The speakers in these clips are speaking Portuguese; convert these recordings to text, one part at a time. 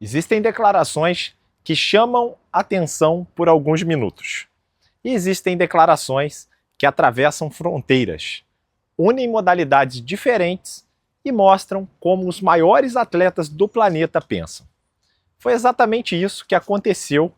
Existem declarações que chamam atenção por alguns minutos. E existem declarações que atravessam fronteiras, unem modalidades diferentes e mostram como os maiores atletas do planeta pensam. Foi exatamente isso que aconteceu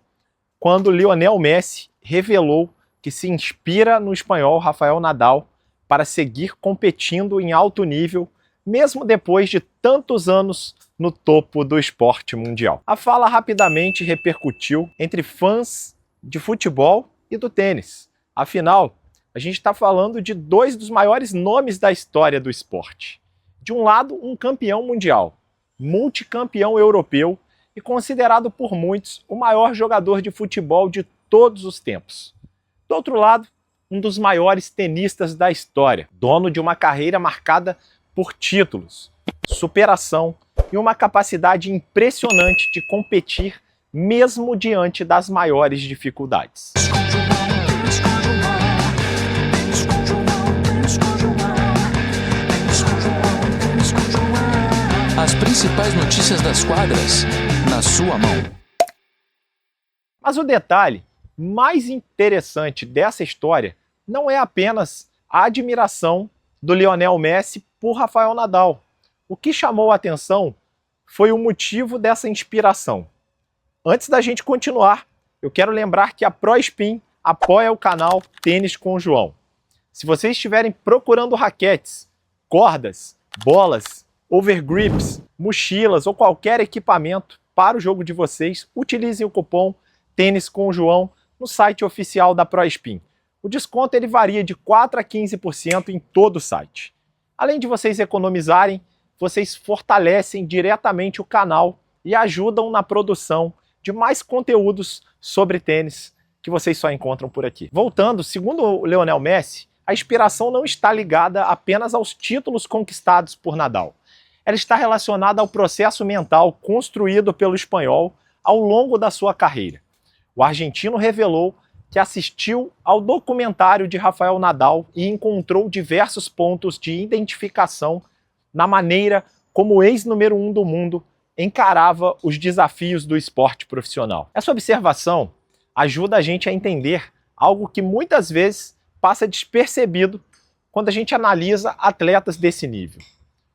quando Lionel Messi revelou que se inspira no espanhol Rafael Nadal para seguir competindo em alto nível, mesmo depois de tantos anos no topo do esporte mundial. A fala rapidamente repercutiu entre fãs de futebol e do tênis. Afinal, a gente está falando de dois dos maiores nomes da história do esporte. De um lado, um campeão mundial, multicampeão europeu e considerado por muitos o maior jogador de futebol de todos os tempos. Do outro lado, um dos maiores tenistas da história, dono de uma carreira marcada por títulos, superação e uma capacidade impressionante de competir mesmo diante das maiores dificuldades. As principais notícias das quadras, na sua mão. Mas o detalhe mais interessante dessa história não é apenas a admiração do Lionel Messi por Rafael Nadal. O que chamou a atenção foi o motivo dessa inspiração. Antes da gente continuar, eu quero lembrar que a ProSpin apoia o canal Tênis com o João. Se vocês estiverem procurando raquetes, cordas, bolas, overgrips, mochilas ou qualquer equipamento para o jogo de vocês, utilizem o cupom Tênis com o João no site oficial da ProSpin. O desconto ele varia de 4% a 15% em todo o site. Além de vocês economizarem, vocês fortalecem diretamente o canal e ajudam na produção de mais conteúdos sobre tênis que vocês só encontram por aqui. Voltando, segundo o Lionel Messi, a inspiração não está ligada apenas aos títulos conquistados por Nadal. Ela está relacionada ao processo mental construído pelo espanhol ao longo da sua carreira. O argentino revelou que assistiu ao documentário de Rafael Nadal e encontrou diversos pontos de identificação na maneira como o ex-número 1 do mundo encarava os desafios do esporte profissional. Essa observação ajuda a gente a entender algo que muitas vezes passa despercebido quando a gente analisa atletas desse nível.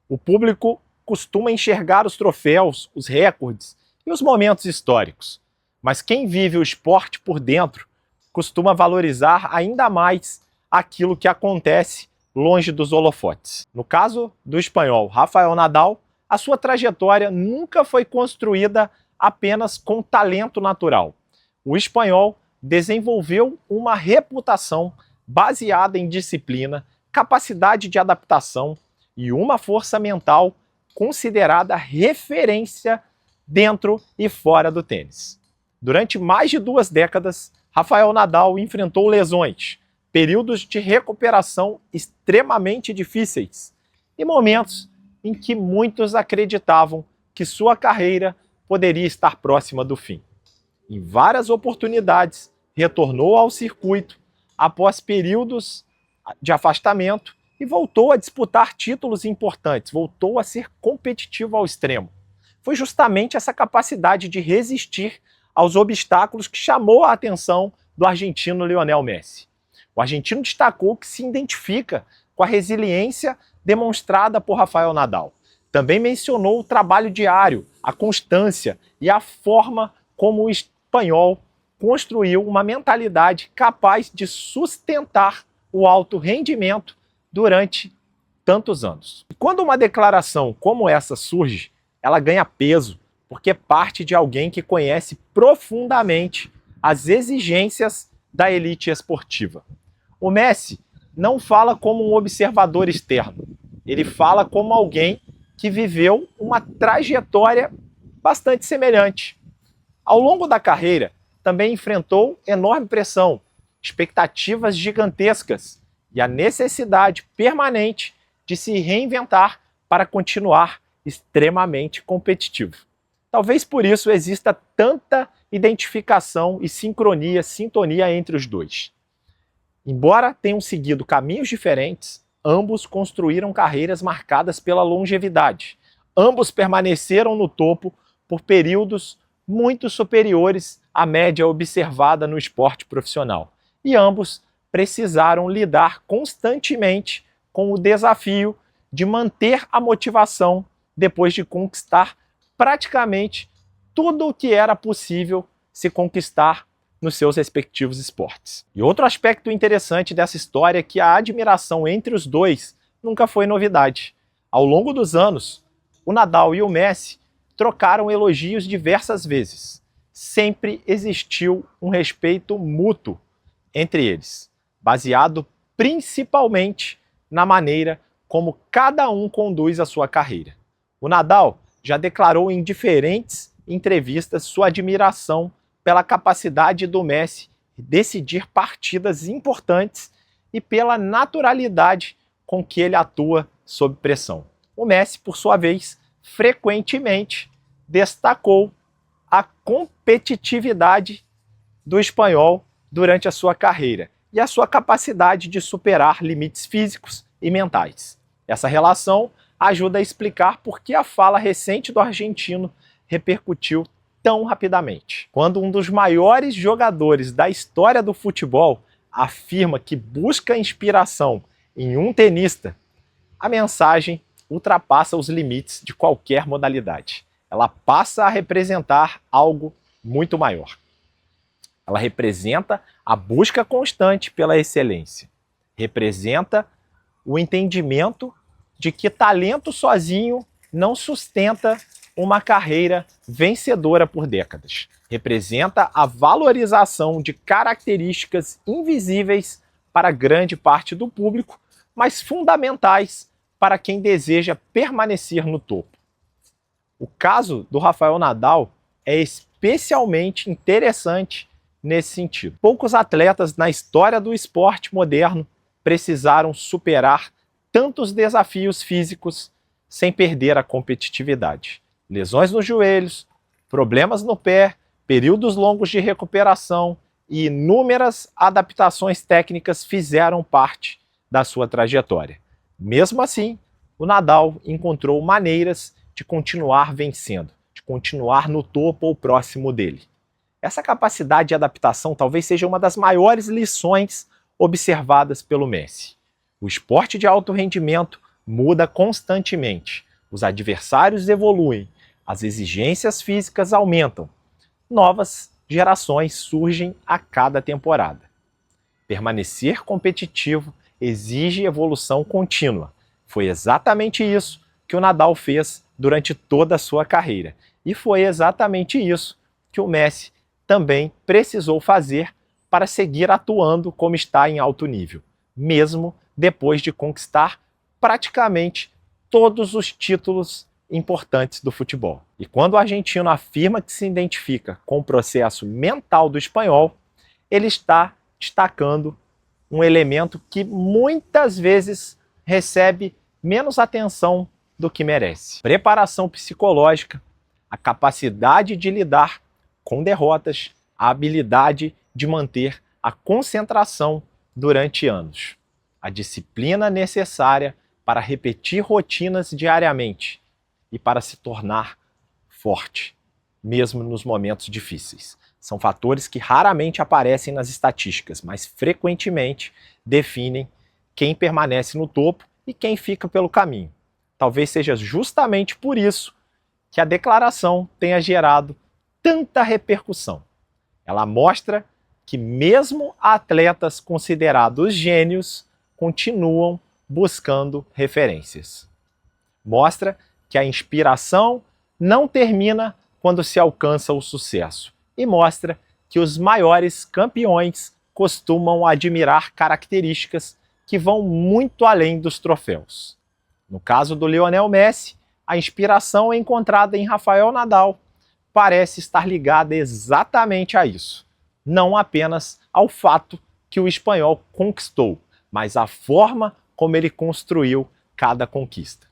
O público costuma enxergar os troféus, os recordes e os momentos históricos, mas quem vive o esporte por dentro costuma valorizar ainda mais aquilo que acontece longe dos holofotes. No caso do espanhol Rafael Nadal, a sua trajetória nunca foi construída apenas com talento natural. O espanhol desenvolveu uma reputação baseada em disciplina, capacidade de adaptação e uma força mental considerada referência dentro e fora do tênis. Durante mais de 2 décadas, Rafael Nadal enfrentou lesões, períodos de recuperação extremamente difíceis e momentos em que muitos acreditavam que sua carreira poderia estar próxima do fim. Em várias oportunidades, retornou ao circuito após períodos de afastamento e voltou a disputar títulos importantes, voltou a ser competitivo ao extremo. Foi justamente essa capacidade de resistir aos obstáculos que chamou a atenção do argentino Lionel Messi. O argentino destacou que se identifica com a resiliência demonstrada por Rafael Nadal. Também mencionou o trabalho diário, a constância e a forma como o espanhol construiu uma mentalidade capaz de sustentar o alto rendimento durante tantos anos. Quando uma declaração como essa surge, ela ganha peso, porque parte de alguém que conhece profundamente as exigências da elite esportiva. O Messi não fala como um observador externo, ele fala como alguém que viveu uma trajetória bastante semelhante. Ao longo da carreira, também enfrentou enorme pressão, expectativas gigantescas e a necessidade permanente de se reinventar para continuar extremamente competitivo. Talvez por isso exista tanta identificação e sincronia, sintonia entre os dois. Embora tenham seguido caminhos diferentes, ambos construíram carreiras marcadas pela longevidade. Ambos permaneceram no topo por períodos muito superiores à média observada no esporte profissional. E ambos precisaram lidar constantemente com o desafio de manter a motivação depois de conquistar praticamente tudo o que era possível se conquistar nos seus respectivos esportes. E outro aspecto interessante dessa história é que a admiração entre os dois nunca foi novidade. Ao longo dos anos, o Nadal e o Messi trocaram elogios diversas vezes. Sempre existiu um respeito mútuo entre eles, baseado principalmente na maneira como cada um conduz a sua carreira. O Nadal já declarou em diferentes entrevistas sua admiração pela capacidade do Messi de decidir partidas importantes e pela naturalidade com que ele atua sob pressão. O Messi, por sua vez, frequentemente destacou a competitividade do espanhol durante a sua carreira e a sua capacidade de superar limites físicos e mentais. Essa relação ajuda a explicar por que a fala recente do argentino repercutiu tão rapidamente. Quando um dos maiores jogadores da história do futebol afirma que busca inspiração em um tenista, a mensagem ultrapassa os limites de qualquer modalidade. Ela passa a representar algo muito maior. Ela representa a busca constante pela excelência. Representa o entendimento de que talento sozinho não sustenta uma carreira vencedora por décadas. Representa a valorização de características invisíveis para grande parte do público, mas fundamentais para quem deseja permanecer no topo. O caso do Rafael Nadal é especialmente interessante nesse sentido. Poucos atletas na história do esporte moderno precisaram superar tantos desafios físicos sem perder a competitividade. Lesões nos joelhos, problemas no pé, períodos longos de recuperação e inúmeras adaptações técnicas fizeram parte da sua trajetória. Mesmo assim, o Nadal encontrou maneiras de continuar vencendo, de continuar no topo ou próximo dele. Essa capacidade de adaptação talvez seja uma das maiores lições observadas pelo Messi. O esporte de alto rendimento muda constantemente, os adversários evoluem, as exigências físicas aumentam, novas gerações surgem a cada temporada. Permanecer competitivo exige evolução contínua. Foi exatamente isso que o Nadal fez durante toda a sua carreira. E foi exatamente isso que o Messi também precisou fazer para seguir atuando como está em alto nível, mesmo depois de conquistar praticamente todos os títulos importantes do futebol. E quando o argentino afirma que se identifica com o processo mental do espanhol, ele está destacando um elemento que muitas vezes recebe menos atenção do que merece. Preparação psicológica, a capacidade de lidar com derrotas, a habilidade de manter a concentração durante anos, a disciplina necessária para repetir rotinas diariamente e para se tornar forte, mesmo nos momentos difíceis. São fatores que raramente aparecem nas estatísticas, mas frequentemente definem quem permanece no topo e quem fica pelo caminho. Talvez seja justamente por isso que a declaração tenha gerado tanta repercussão. Ela mostra que mesmo atletas considerados gênios continuam buscando referências. Mostra que a inspiração não termina quando se alcança o sucesso e mostra que os maiores campeões costumam admirar características que vão muito além dos troféus. No caso do Lionel Messi, a inspiração encontrada em Rafael Nadal parece estar ligada exatamente a isso, não apenas ao fato que o espanhol conquistou, mas à forma como ele construiu cada conquista.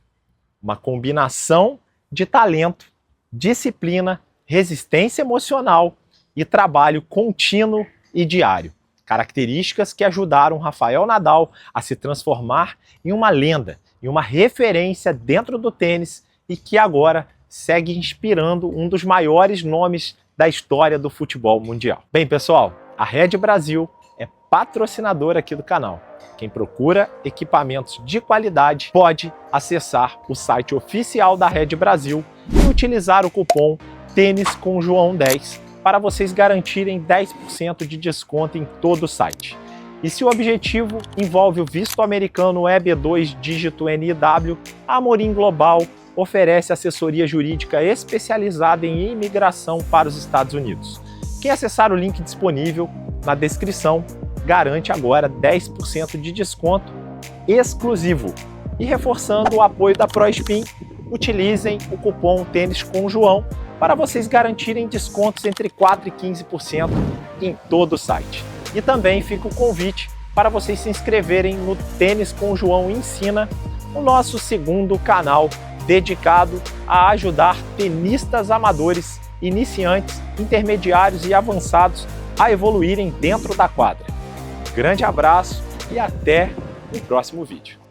Uma combinação de talento, disciplina, resistência emocional e trabalho contínuo e diário. Características que ajudaram Rafael Nadal a se transformar em uma lenda, em uma referência dentro do tênis e que agora segue inspirando um dos maiores nomes da história do futebol mundial. Bem, pessoal, a Red Brasil é patrocinadora aqui do canal. Quem procura equipamentos de qualidade pode acessar o site oficial da Red Brasil e utilizar o cupom Tênis com João 10 para vocês garantirem 10% de desconto em todo o site. E se o objetivo envolve o visto americano EB2 dígito NIW, a Amorim Global oferece assessoria jurídica especializada em imigração para os Estados Unidos. Quem acessar o link disponível na descrição garante agora 10% de desconto exclusivo. E reforçando o apoio da ProSpin, utilizem o cupom Tênis com João para vocês garantirem descontos entre 4% e 15% em todo o site. E também fica o convite para vocês se inscreverem no Tênis com João Ensina, o nosso segundo canal dedicado a ajudar tenistas amadores, iniciantes, intermediários e avançados a evoluírem dentro da quadra. Grande abraço e até o próximo vídeo.